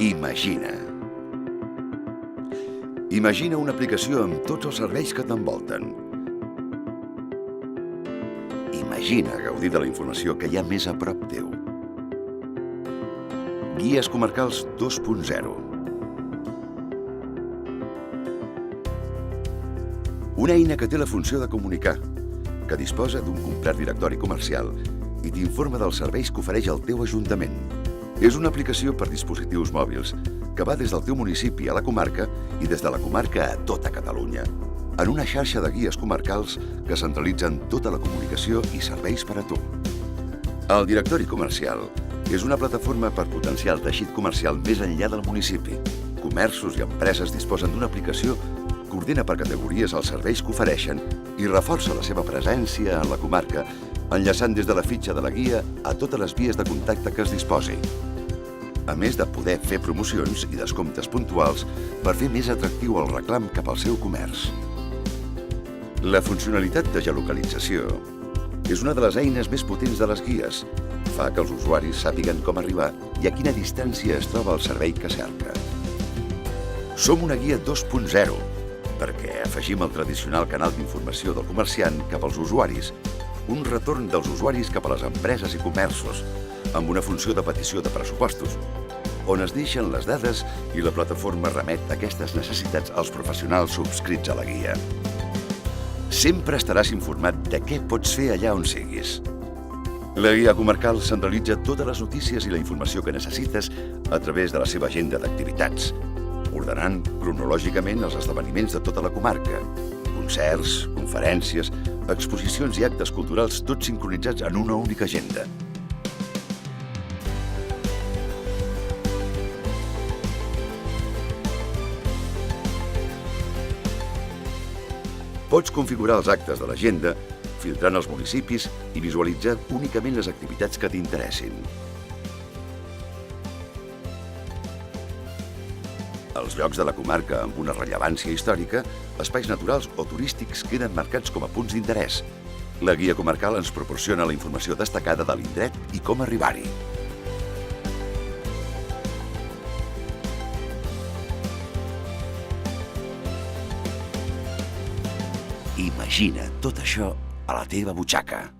Imagina. Imagina una aplicació amb tots els serveis que t'envolten. Imagina gaudir de la informació que hi ha més a prop teu. Guies comarcals 2.0. Una eina que té la funció de comunicar, que disposa d'un complet directori comercial i t'informa dels serveis que ofereix el teu ajuntament. És una aplicació per dispositius mòbils que va des del teu municipi a la comarca i des de la comarca a tota Catalunya, en una xarxa de guies comarcals que centralitzen tota la comunicació i serveis per a tu. El directori comercial és una plataforma per potenciar el teixit comercial més enllà del municipi. Comerços i empreses disposen d'una aplicació que ordena per categories els serveis que ofereixen i reforça la seva presència en la comarca, enllaçant des de la fitxa de la guia a totes les vies de contacte que es disposi, a més de poder fer promocions i descomptes puntuals per fer més atractiu el reclam cap al seu comerç. La funcionalitat de geolocalització és una de les eines més potents de les guies. Fa que els usuaris sàpiguen com arribar i a quina distància es troba el servei que cerca. Som una guia 2.0 perquè afegim el tradicional canal d'informació del comerciant cap als usuaris, un retorn dels usuaris cap a les empreses i comerços, amb una funció de petició de pressupostos, on es deixen les dades i la plataforma remet aquestes necessitats als professionals subscrits a la guia. Sempre estaràs informat de què pots fer allà on siguis. La guia comarcal centralitza totes les notícies i la informació que necessites a través de la seva agenda d'activitats, ordenant cronològicament els esdeveniments de tota la comarca, concerts, conferències, exposicions i actes culturals, tots sincronitzats en una única agenda. Pots configurar els actes de l'agenda, filtrant els municipis i visualitzar únicament les activitats que t'interessin. Els llocs de la comarca amb una rellevància històrica, espais naturals o turístics queden marcats com a punts d'interès. La guia comarcal ens proporciona la informació destacada de l'indret i com arribar-hi. Imagina tot això a la teva butxaca.